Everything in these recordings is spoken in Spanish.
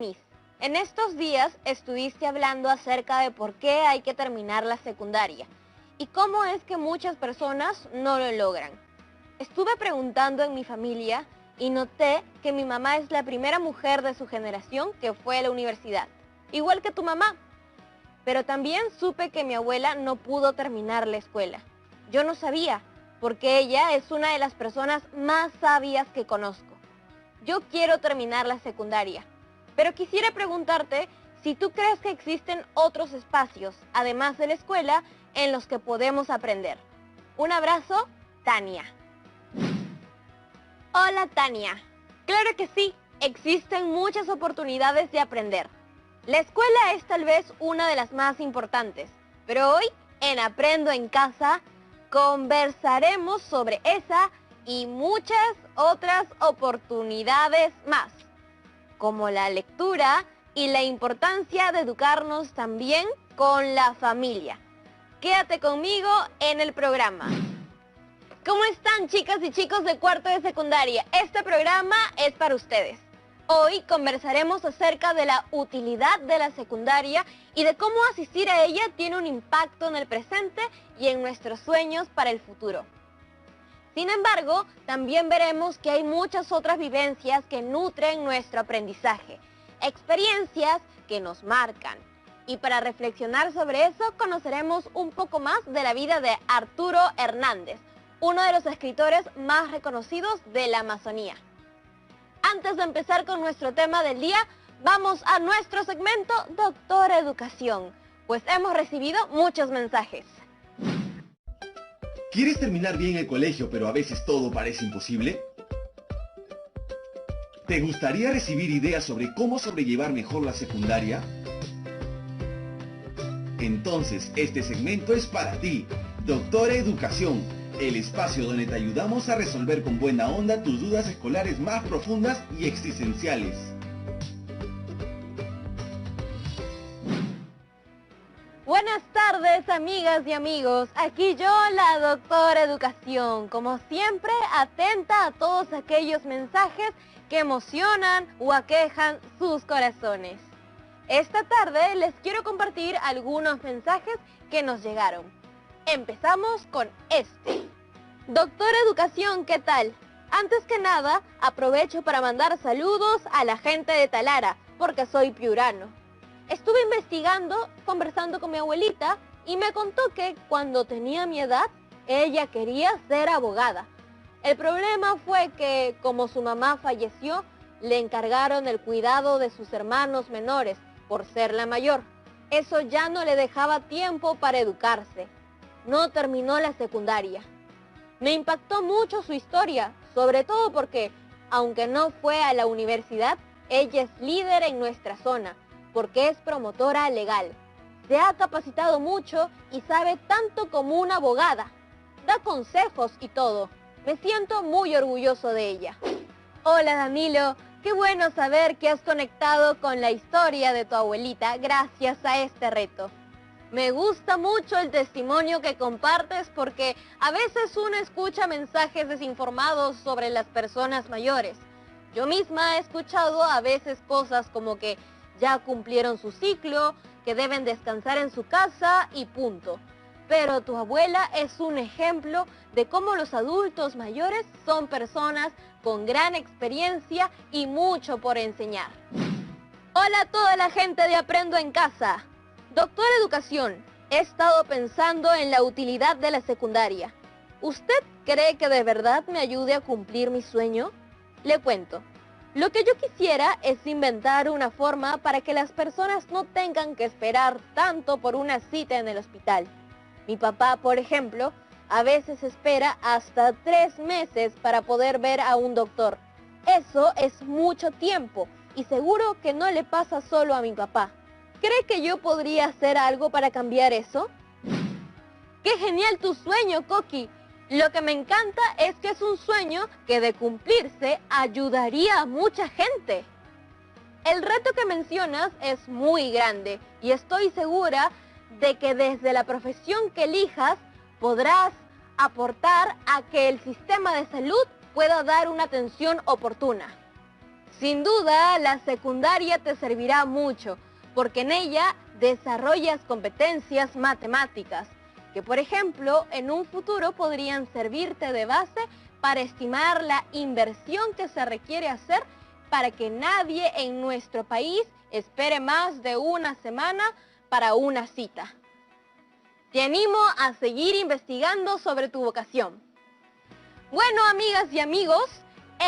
Miss, en estos días estuviste hablando acerca de por qué hay que terminar la secundaria y cómo es que muchas personas no lo logran. Estuve preguntando en mi familia y noté que mi mamá es la primera mujer de su generación que fue a la universidad, igual que tu mamá. Pero también supe que mi abuela no pudo terminar la escuela. Yo no sabía, porque ella es una de las personas más sabias que conozco. Yo quiero terminar la secundaria, pero quisiera preguntarte si tú crees que existen otros espacios, además de la escuela, en los que podemos aprender. Un abrazo, Tania. Hola, Tania. Claro que sí, existen muchas oportunidades de aprender. La escuela es tal vez una de las más importantes, pero hoy en Aprendo en Casa conversaremos sobre esa y muchas otras oportunidades más, como la lectura y la importancia de educarnos también con la familia. Quédate conmigo en el programa. ¿Cómo están, chicas y chicos de cuarto de secundaria? Este programa es para ustedes. Hoy conversaremos acerca de la utilidad de la secundaria y de cómo asistir a ella tiene un impacto en el presente y en nuestros sueños para el futuro. Sin embargo, también veremos que hay muchas otras vivencias que nutren nuestro aprendizaje, experiencias que nos marcan. Y para reflexionar sobre eso, conoceremos un poco más de la vida de Arturo Hernández, uno de los escritores más reconocidos de la Amazonía. Antes de empezar con nuestro tema del día, vamos a nuestro segmento Doctor Educación, pues hemos recibido muchos mensajes. ¿Quieres terminar bien el colegio, pero a veces todo parece imposible? ¿Te gustaría recibir ideas sobre cómo sobrellevar mejor la secundaria? Entonces, este segmento es para ti, Doctor Educación, el espacio donde te ayudamos a resolver con buena onda tus dudas escolares más profundas y existenciales. Buenas tardes, amigas y amigos. Aquí yo, la Doctora Educación, como siempre, atenta a todos aquellos mensajes que emocionan o aquejan sus corazones. Esta tarde les quiero compartir algunos mensajes que nos llegaron. Empezamos con este. Doctora Educación, ¿qué tal? Antes que nada, aprovecho para mandar saludos a la gente de Talara, porque soy piurano. Estuve investigando, conversando con mi abuelita, y me contó que cuando tenía mi edad, ella quería ser abogada. El problema fue que, como su mamá falleció, le encargaron el cuidado de sus hermanos menores, por ser la mayor. Eso ya no le dejaba tiempo para educarse. No terminó la secundaria. Me impactó mucho su historia, sobre todo porque, aunque no fue a la universidad, ella es líder en nuestra zona, porque es promotora legal. Se ha capacitado mucho y sabe tanto como una abogada. Da consejos y todo. Me siento muy orgulloso de ella. Hola, Danilo. Qué bueno saber que has conectado con la historia de tu abuelita gracias a este reto. Me gusta mucho el testimonio que compartes porque a veces uno escucha mensajes desinformados sobre las personas mayores. Yo misma he escuchado a veces cosas como que ya cumplieron su ciclo, que deben descansar en su casa y punto. Pero tu abuela es un ejemplo de cómo los adultos mayores son personas con gran experiencia y mucho por enseñar. Hola a toda la gente de Aprendo en Casa. Doctor Educación, he estado pensando en la utilidad de la secundaria. ¿Usted cree que de verdad me ayude a cumplir mi sueño? Le cuento. Lo que yo quisiera es inventar una forma para que las personas no tengan que esperar tanto por una cita en el hospital. Mi papá, por ejemplo, a veces espera hasta 3 meses para poder ver a un doctor. Eso es mucho tiempo y seguro que no le pasa solo a mi papá. ¿Cree que yo podría hacer algo para cambiar eso? ¡Qué genial tu sueño, Coqui! Lo que me encanta es que es un sueño que de cumplirse ayudaría a mucha gente. El reto que mencionas es muy grande y estoy segura de que desde la profesión que elijas podrás aportar a que el sistema de salud pueda dar una atención oportuna. Sin duda, la secundaria te servirá mucho, porque en ella desarrollas competencias matemáticas, que por ejemplo, en un futuro podrían servirte de base para estimar la inversión que se requiere hacer para que nadie en nuestro país espere más de una semana para una cita. Te animo a seguir investigando sobre tu vocación. Bueno, amigas y amigos,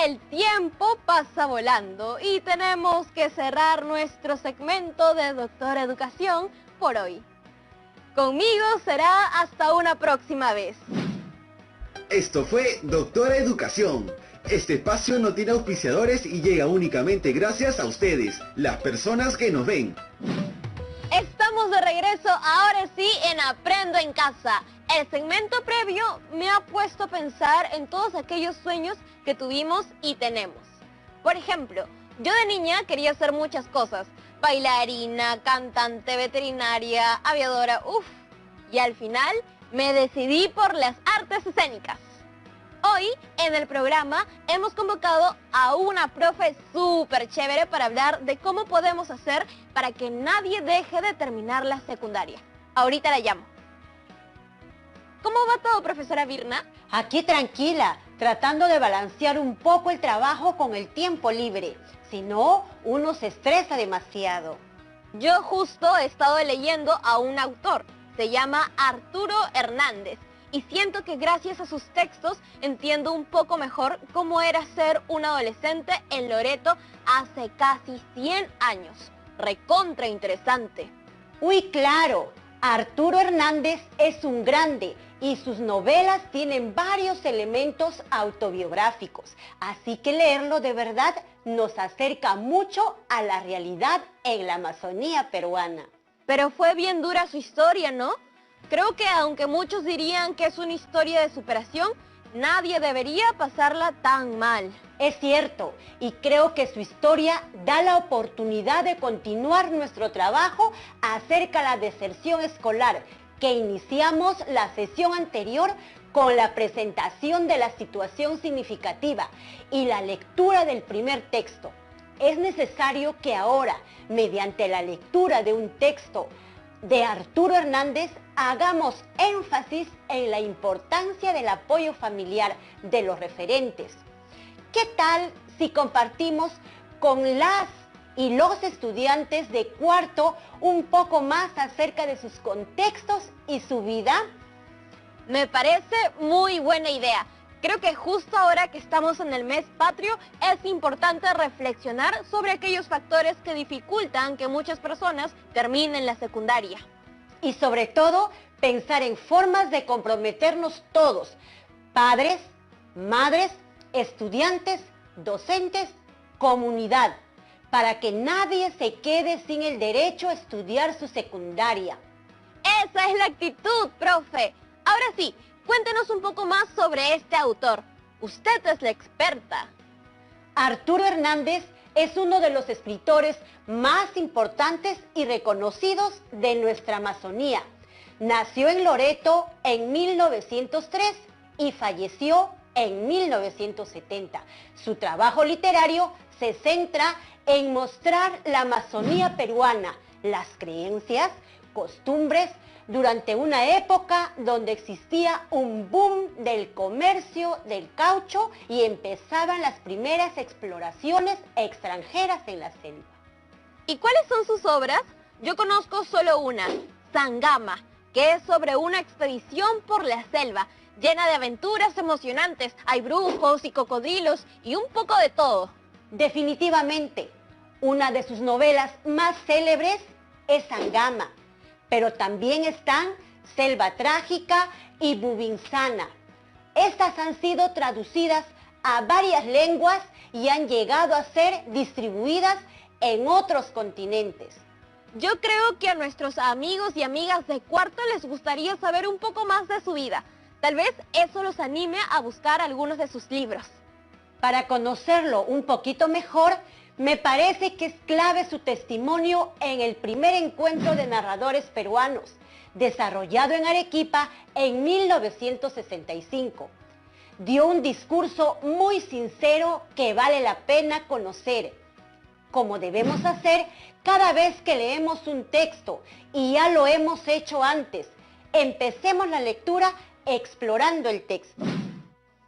el tiempo pasa volando y tenemos que cerrar nuestro segmento de Doctor Educación por hoy. Conmigo será hasta una próxima vez. Esto fue Doctora Educación. Este espacio no tiene auspiciadores y llega únicamente gracias a ustedes, las personas que nos ven. Estamos de regreso ahora sí en Aprendo en Casa. El segmento previo me ha puesto a pensar en todos aquellos sueños que tuvimos y tenemos. Por ejemplo, yo de niña quería hacer muchas cosas. Bailarina, cantante, veterinaria, aviadora, y al final me decidí por las artes escénicas. Hoy en el programa hemos convocado a una profe súper chévere para hablar de cómo podemos hacer para que nadie deje de terminar la secundaria. Ahorita la llamo. ¿Cómo va todo, profesora Virna? Aquí tranquila, tratando de balancear un poco el trabajo con el tiempo libre. Si no, uno se estresa demasiado. Yo justo he estado leyendo a un autor. Se llama Arturo Hernández. Y siento que gracias a sus textos entiendo un poco mejor cómo era ser un adolescente en Loreto hace casi 100 años. Recontra interesante. Uy, claro, Arturo Hernández es un grande y sus novelas tienen varios elementos autobiográficos. Así que leerlo de verdad nos acerca mucho a la realidad en la Amazonía peruana. Pero fue bien dura su historia, ¿no? Creo que aunque muchos dirían que es una historia de superación, nadie debería pasarla tan mal. Es cierto, y creo que su historia da la oportunidad de continuar nuestro trabajo acerca de la deserción escolar, que iniciamos la sesión anterior con la presentación de la situación significativa y la lectura del primer texto. Es necesario que ahora, mediante la lectura de un texto de Arturo Hernández, hagamos énfasis en la importancia del apoyo familiar de los referentes. ¿Qué tal si compartimos con las y los estudiantes de cuarto un poco más acerca de sus contextos y su vida? Me parece muy buena idea. Creo que justo ahora que estamos en el mes patrio es importante reflexionar sobre aquellos factores que dificultan que muchas personas terminen la secundaria. Y sobre todo, pensar en formas de comprometernos todos, padres, madres, estudiantes, docentes, comunidad, para que nadie se quede sin el derecho a estudiar su secundaria. Esa es la actitud, profe. Ahora sí, cuéntenos un poco más sobre este autor. Usted es la experta. Arturo Hernández es uno de los escritores más importantes y reconocidos de nuestra Amazonía. Nació en Loreto en 1903 y falleció en 1970. Su trabajo literario se centra en mostrar la Amazonía peruana, las creencias, costumbres, durante una época donde existía un boom del comercio del caucho y empezaban las primeras exploraciones extranjeras en la selva. ¿Y cuáles son sus obras? Yo conozco solo una, Sangama, que es sobre una expedición por la selva, llena de aventuras emocionantes. Hay brujos y cocodrilos y un poco de todo. Definitivamente, una de sus novelas más célebres es Sangama, pero también están Selva Trágica y Bubinsana. Estas han sido traducidas a varias lenguas y han llegado a ser distribuidas en otros continentes. Yo creo que a nuestros amigos y amigas de cuarto les gustaría saber un poco más de su vida. Tal vez eso los anime a buscar algunos de sus libros. Para conocerlo un poquito mejor, me parece que es clave su testimonio en el primer encuentro de narradores peruanos, desarrollado en Arequipa en 1965. Dio un discurso muy sincero que vale la pena conocer. como debemos hacer cada vez que leemos un texto, y ya lo hemos hecho antes. Empecemos la lectura explorando el texto.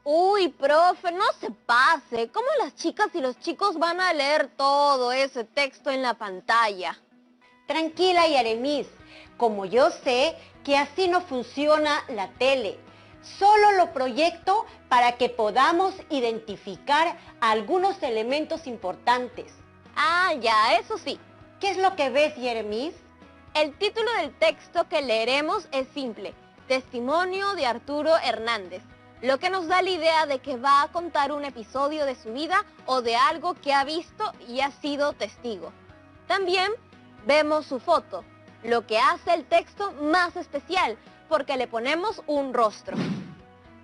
Uy, profe, no se pase. ¿Cómo las chicas y los chicos van a leer todo ese texto en la pantalla? Tranquila, Yaremis, como yo sé que así no funciona la tele. Solo lo proyecto para que podamos identificar algunos elementos importantes. Ah, ya, eso sí. ¿Qué es lo que ves, Yaremis? El título del texto que leeremos es simple: Testimonio de Arturo Hernández, lo que nos da la idea de que va a contar un episodio de su vida o de algo que ha visto y ha sido testigo. También vemos su foto, lo que hace el texto más especial, porque le ponemos un rostro.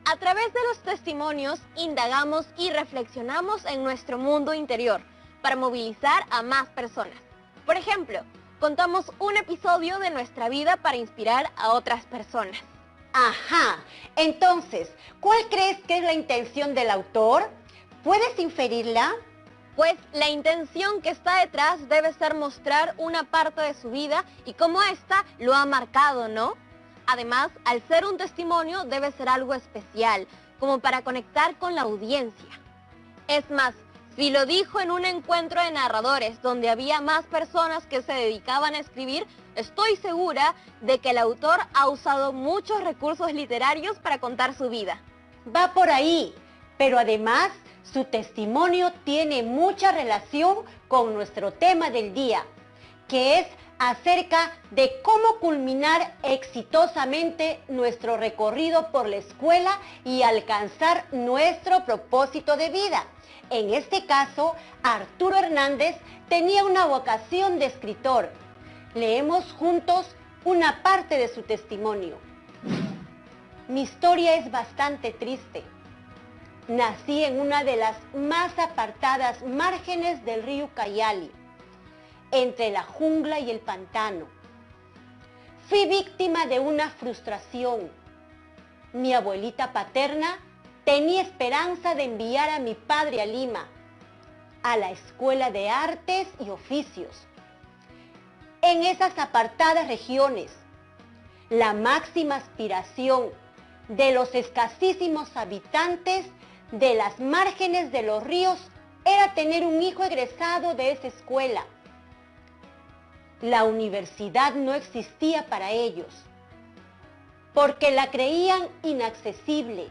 A través de los testimonios indagamos y reflexionamos en nuestro mundo interior para movilizar a más personas. Por ejemplo, contamos un episodio de nuestra vida para inspirar a otras personas. Ajá, entonces, ¿cuál crees que es la intención del autor? ¿Puedes inferirla? Pues la intención que está detrás debe ser mostrar una parte de su vida y cómo ésta lo ha marcado, ¿no? Además, al ser un testimonio debe ser algo especial, como para conectar con la audiencia. Es más, si lo dijo en un encuentro de narradores donde había más personas que se dedicaban a escribir, estoy segura de que el autor ha usado muchos recursos literarios para contar su vida. Va por ahí, pero además su testimonio tiene mucha relación con nuestro tema del día, que es acerca de cómo culminar exitosamente nuestro recorrido por la escuela y alcanzar nuestro propósito de vida. En este caso, Arturo Hernández tenía una vocación de escritor. Leemos juntos una parte de su testimonio. Mi historia es bastante triste. Nací en una de las más apartadas márgenes del río Ucayali, entre la jungla y el pantano. Fui víctima de una frustración. Mi abuelita paterna tenía esperanza de enviar a mi padre a Lima, a la Escuela de Artes y Oficios. En esas apartadas regiones, la máxima aspiración de los escasísimos habitantes de las márgenes de los ríos era tener un hijo egresado de esa escuela. La universidad no existía para ellos, porque la creían inaccesible.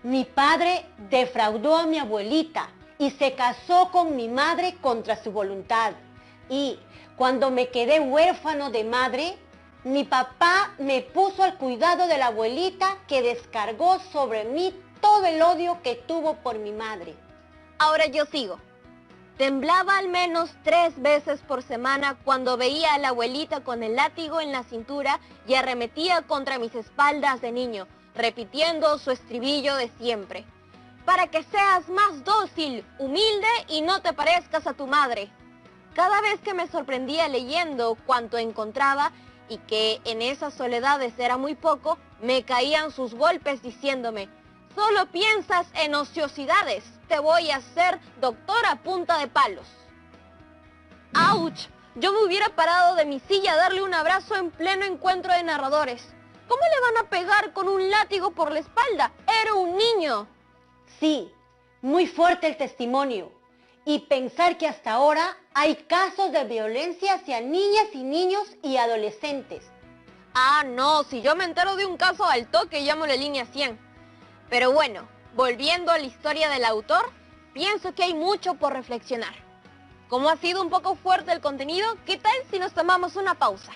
Mi padre defraudó a mi abuelita y se casó con mi madre contra su voluntad. Y cuando me quedé huérfano de madre, mi papá me puso al cuidado de la abuelita, que descargó sobre mí todo el odio que tuvo por mi madre. Ahora yo sigo. Temblaba al menos 3 veces por semana cuando veía a la abuelita con el látigo en la cintura y arremetía contra mis espaldas de niño, repitiendo su estribillo de siempre: para que seas más dócil, humilde y no te parezcas a tu madre. Cada vez que me sorprendía leyendo cuanto encontraba, y que en esas soledades era muy poco, me caían sus golpes diciéndome: solo piensas en ociosidades, te voy a hacer doctora a punta de palos. ¡Auch! Yo me hubiera parado de mi silla a darle un abrazo en pleno encuentro de narradores. ¿Cómo le van a pegar con un látigo por la espalda? Era un niño. Sí, muy fuerte el testimonio. Y pensar que hasta ahora hay casos de violencia hacia niñas y niños y adolescentes. Ah, no, si yo me entero de un caso al toque llamo la línea 100. Pero bueno, volviendo a la historia del autor, pienso que hay mucho por reflexionar. Como ha sido un poco fuerte el contenido, ¿qué tal si nos tomamos una pausa?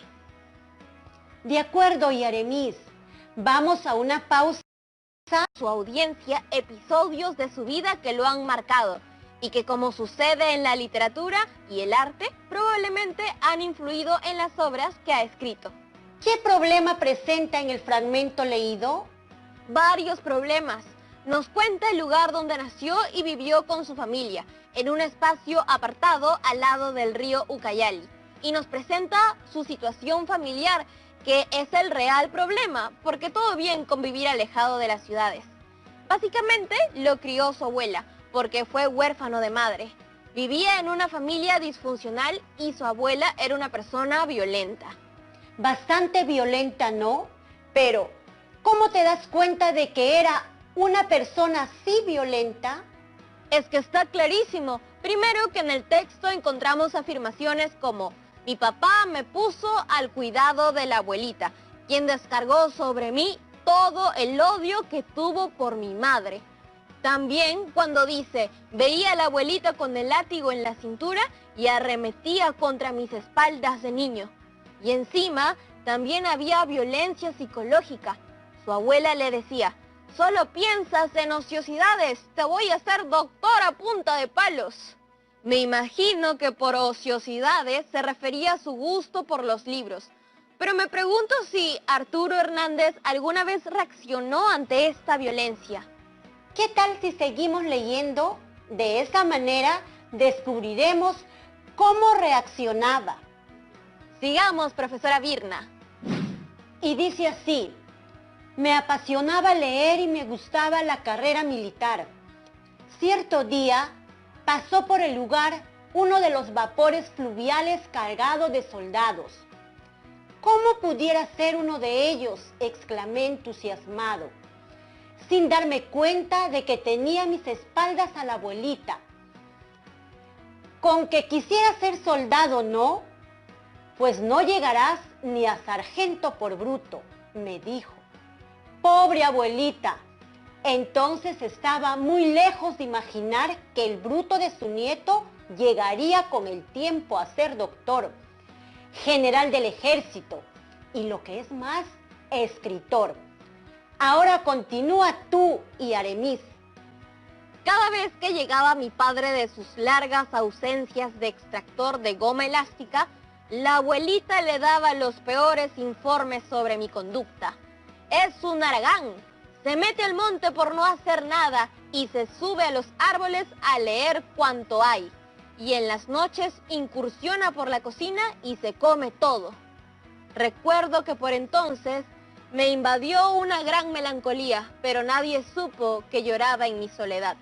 De acuerdo, Yaremis. Vamos a una pausa. Su audiencia episodios de su vida que lo han marcado y que, como sucede en la literatura y el arte, probablemente han influido en las obras que ha escrito. ¿Qué problema presenta en el fragmento leído? Varios problemas. Nos cuenta el lugar donde nació y vivió con su familia, en un espacio apartado al lado del río Ucayali. Y nos presenta su situación familiar, que es el real problema, porque todo bien con vivir alejado de las ciudades. Básicamente lo crió su abuela, porque fue huérfano de madre. Vivía en una familia disfuncional y su abuela era una persona violenta. Bastante violenta, ¿no? Pero, ¿cómo te das cuenta de que era una persona así violenta? Es que está clarísimo. Primero que en el texto encontramos afirmaciones como: mi papá me puso al cuidado de la abuelita, quien descargó sobre mí todo el odio que tuvo por mi madre. También cuando dice: veía a la abuelita con el látigo en la cintura y arremetía contra mis espaldas de niño. Y encima también había violencia psicológica. Su abuela le decía: solo piensas en ociosidades, te voy a hacer doctor a punta de palos. Me imagino que por ociosidades se refería a su gusto por los libros. Pero me pregunto si Arturo Hernández alguna vez reaccionó ante esta violencia. ¿Qué tal si seguimos leyendo? De esa manera descubriremos cómo reaccionaba. Sigamos, profesora Virna. Y dice así: me apasionaba leer y me gustaba la carrera militar. Cierto día pasó por el lugar uno de los vapores fluviales cargado de soldados. ¿Cómo pudiera ser uno de ellos?, exclamé entusiasmado, sin darme cuenta de que tenía a mis espaldas a la abuelita. Con que quisiera ser soldado, ¿no? Pues no llegarás ni a sargento por bruto, me dijo. Pobre abuelita. Entonces estaba muy lejos de imaginar que el bruto de su nieto llegaría con el tiempo a ser doctor, general del ejército y, lo que es más, escritor. Ahora continúa tú y Aramis. Cada vez que llegaba mi padre de sus largas ausencias de extractor de goma elástica, la abuelita le daba los peores informes sobre mi conducta. Es un haragán, se mete al monte por no hacer nada y se sube a los árboles a leer cuanto hay. Y en las noches incursiona por la cocina y se come todo. Recuerdo que por entonces me invadió una gran melancolía, pero nadie supo que lloraba en mi soledad.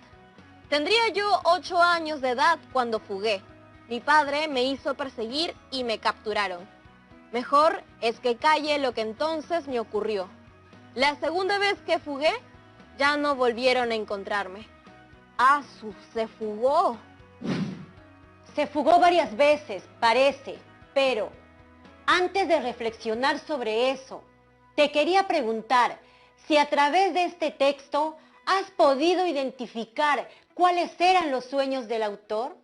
Tendría yo 8 años de edad cuando fugué. Mi padre me hizo perseguir y me capturaron. Mejor es que calle lo que entonces me ocurrió. La segunda vez que fugué, ya no volvieron a encontrarme. ¡Asu! ¡Se fugó! Se fugó varias veces, parece, pero antes de reflexionar sobre eso, te quería preguntar si a través de este texto has podido identificar cuáles eran los sueños del autor.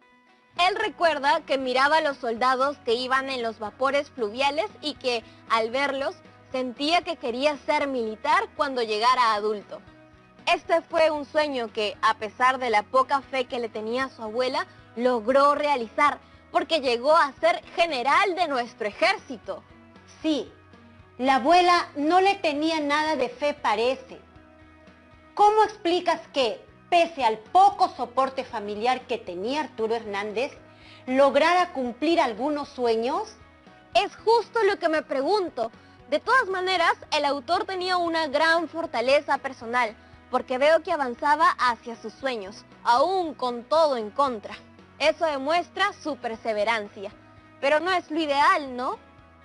Él recuerda que miraba a los soldados que iban en los vapores fluviales y que, al verlos, sentía que quería ser militar cuando llegara adulto. Este fue un sueño que, a pesar de la poca fe que le tenía a su abuela, logró realizar, porque llegó a ser general de nuestro ejército. Sí, la abuela no le tenía nada de fe, parece. ¿Cómo explicas que, pese al poco soporte familiar que tenía Arturo Hernández, lograra cumplir algunos sueños? Es justo lo que me pregunto. De todas maneras, el autor tenía una gran fortaleza personal, porque veo que avanzaba hacia sus sueños, aún con todo en contra. Eso demuestra su perseverancia. Pero no es lo ideal, ¿no?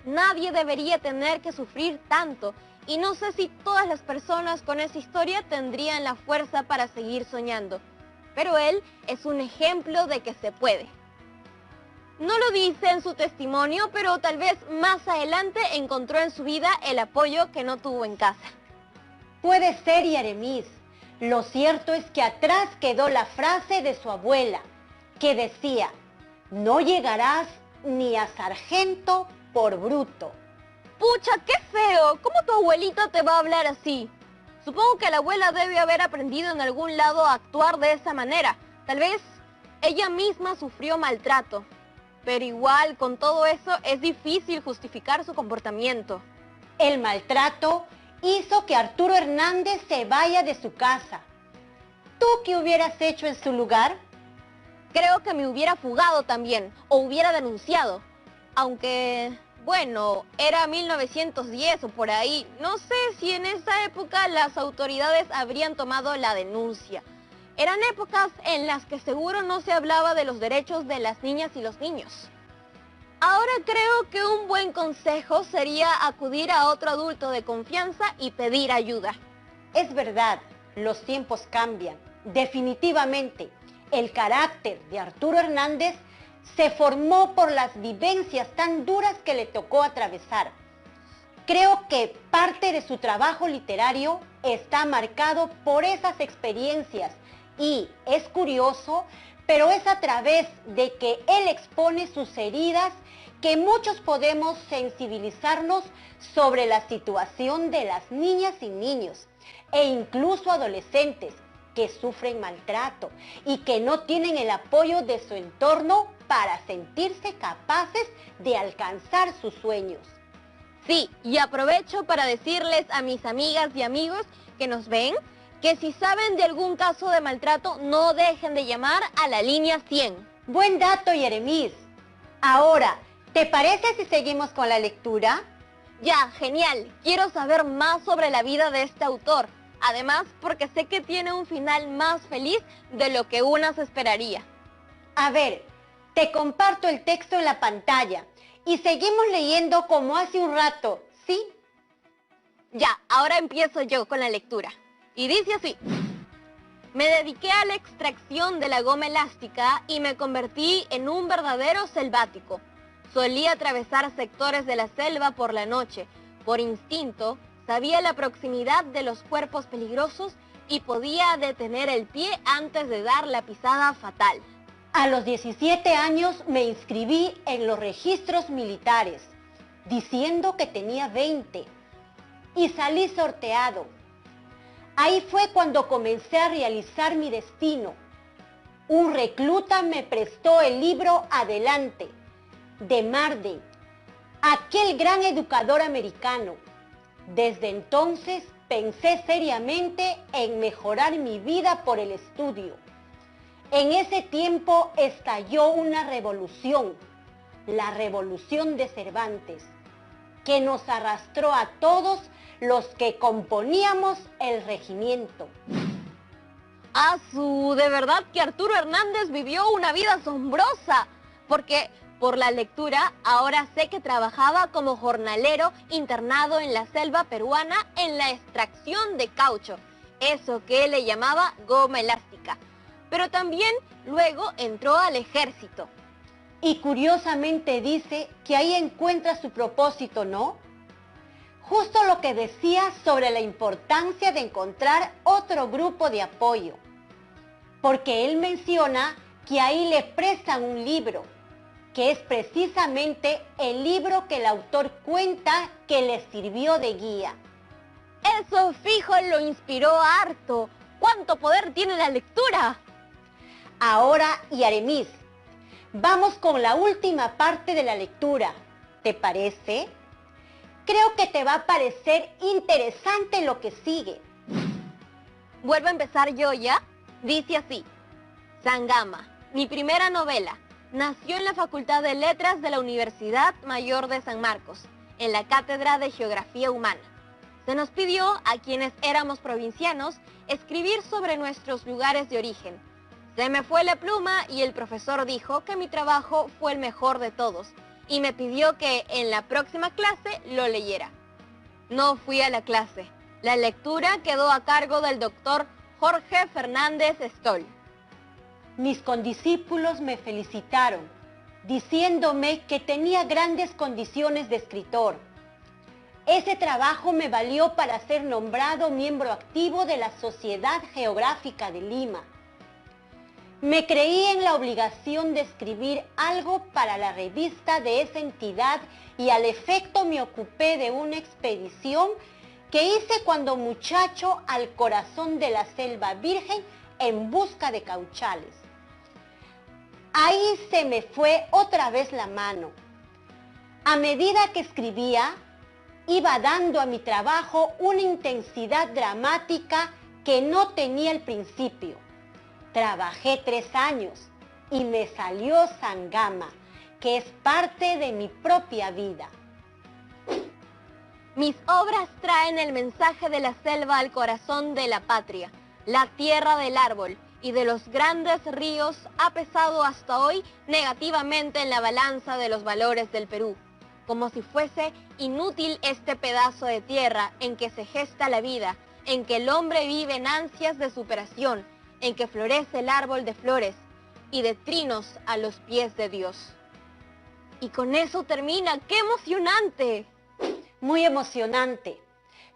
Nadie debería tener que sufrir tanto, y no sé si todas las personas con esa historia tendrían la fuerza para seguir soñando. Pero él es un ejemplo de que se puede. No lo dice en su testimonio, pero tal vez más adelante encontró en su vida el apoyo que no tuvo en casa. Puede ser, Aramis. Lo cierto es que atrás quedó la frase de su abuela, que decía: no llegarás ni a sargento por bruto. ¡Pucha, qué feo! ¿Cómo tu abuelita te va a hablar así? Supongo que la abuela debe haber aprendido en algún lado a actuar de esa manera. Tal vez ella misma sufrió maltrato. Pero igual, con todo eso, es difícil justificar su comportamiento. El maltrato hizo que Arturo Hernández se vaya de su casa. ¿Tú qué hubieras hecho en su lugar? Creo que me hubiera fugado también, o hubiera denunciado. Aunque, bueno, era 1910 o por ahí. No sé si en esa época las autoridades habrían tomado la denuncia. Eran épocas en las que seguro no se hablaba de los derechos de las niñas y los niños. Ahora creo que un buen consejo sería acudir a otro adulto de confianza y pedir ayuda. Es verdad, los tiempos cambian. Definitivamente, el carácter de Arturo Hernández se formó por las vivencias tan duras que le tocó atravesar. Creo que parte de su trabajo literario está marcado por esas experiencias y es curioso, pero es a través de que él expone sus heridas que muchos podemos sensibilizarnos sobre la situación de las niñas y niños e incluso adolescentes que sufren maltrato y que no tienen el apoyo de su entorno para sentirse capaces de alcanzar sus sueños. Sí, y aprovecho para decirles a mis amigas y amigos que nos ven que si saben de algún caso de maltrato, no dejen de llamar a la línea 100. Buen dato, Yeremis. Ahora, ¿te parece si seguimos con la lectura? Ya, genial. Quiero saber más sobre la vida de este autor. Además, porque sé que tiene un final más feliz de lo que una se esperaría. A ver, te comparto el texto en la pantalla y seguimos leyendo como hace un rato, ¿sí? Ya, ahora empiezo yo con la lectura. Y dice así: me dediqué a la extracción de la goma elástica y me convertí en un verdadero selvático. Solía atravesar sectores de la selva por la noche. Por instinto, sabía la proximidad de los cuerpos peligrosos y podía detener el pie antes de dar la pisada fatal. A los 17 años me inscribí en los registros militares, diciendo que tenía 20, y salí sorteado. Ahí fue cuando comencé a realizar mi destino. Un recluta me prestó el libro Adelante, de Marden, aquel gran educador americano. Desde entonces pensé seriamente en mejorar mi vida por el estudio. En ese tiempo estalló una revolución, la Revolución de Cervantes, que nos arrastró a todos los que componíamos el regimiento. De verdad que Arturo Hernández vivió una vida asombrosa, porque por la lectura ahora sé que trabajaba como jornalero internado en la selva peruana en la extracción de caucho, eso que él le llamaba goma elástica. Pero también luego entró al ejército. Y curiosamente dice que ahí encuentra su propósito, ¿no? Justo lo que decía sobre la importancia de encontrar otro grupo de apoyo. Porque él menciona que ahí le prestan un libro, que es precisamente el libro que el autor cuenta que le sirvió de guía. Eso fijo lo inspiró harto. ¿Cuánto poder tiene la lectura? Ahora, Yeremis, vamos con la última parte de la lectura. ¿Te parece? Creo que te va a parecer interesante lo que sigue. ¿Vuelvo a empezar yo ya? Dice así: Sangama, mi primera novela, nació en la Facultad de Letras de la Universidad Mayor de San Marcos, en la Cátedra de Geografía Humana. Se nos pidió, a quienes éramos provincianos, escribir sobre nuestros lugares de origen. Se me fue la pluma y el profesor dijo que mi trabajo fue el mejor de todos y me pidió que en la próxima clase lo leyera. No fui a la clase. La lectura quedó a cargo del doctor Jorge Fernández Stoll. Mis condiscípulos me felicitaron, diciéndome que tenía grandes condiciones de escritor. Ese trabajo me valió para ser nombrado miembro activo de la Sociedad Geográfica de Lima. Me creí en la obligación de escribir algo para la revista de esa entidad y al efecto me ocupé de una expedición que hice cuando muchacho al corazón de la selva virgen en busca de cauchales. Ahí se me fue otra vez la mano. A medida que escribía, iba dando a mi trabajo una intensidad dramática que no tenía al principio. Trabajé 3 años y me salió Sangama, que es parte de mi propia vida. Mis obras traen el mensaje de la selva al corazón de la patria, la tierra del árbol, y de los grandes ríos ha pesado hasta hoy negativamente en la balanza de los valores del Perú, como si fuese inútil este pedazo de tierra en que se gesta la vida, en que el hombre vive en ansias de superación, en que florece el árbol de flores y de trinos a los pies de Dios. Y con eso termina. ¡Qué emocionante! Muy emocionante,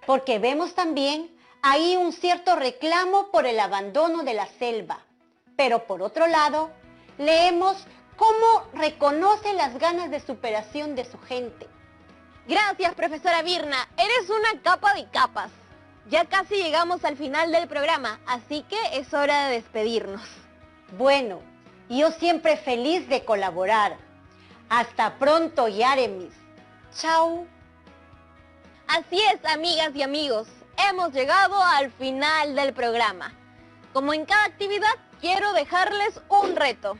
porque vemos también ahí un cierto reclamo por el abandono de la selva. Pero por otro lado, leemos cómo reconoce las ganas de superación de su gente. Gracias, profesora Virna. Eres una capa de capas. Ya casi llegamos al final del programa, así que es hora de despedirnos. Bueno, yo siempre feliz de colaborar. Hasta pronto, Yaremis. Chao. Así es, amigas y amigos. Hemos llegado al final del programa. Como en cada actividad, quiero dejarles un reto.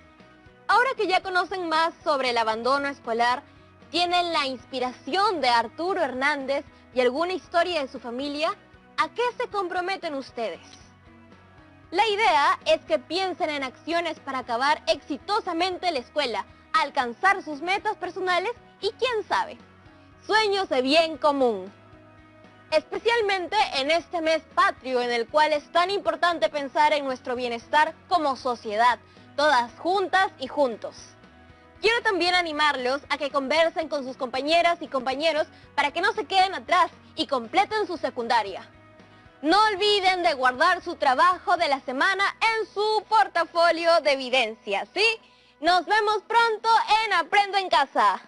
Ahora que ya conocen más sobre el abandono escolar, tienen la inspiración de Arturo Hernández y alguna historia de su familia, ¿a qué se comprometen ustedes? La idea es que piensen en acciones para acabar exitosamente la escuela, alcanzar sus metas personales y, quién sabe, sueños de bien común. Especialmente en este mes patrio en el cual es tan importante pensar en nuestro bienestar como sociedad, todas juntas y juntos. Quiero también animarlos a que conversen con sus compañeras y compañeros para que no se queden atrás y completen su secundaria. No olviden de guardar su trabajo de la semana en su portafolio de evidencia, ¿sí? Nos vemos pronto en Aprendo en Casa.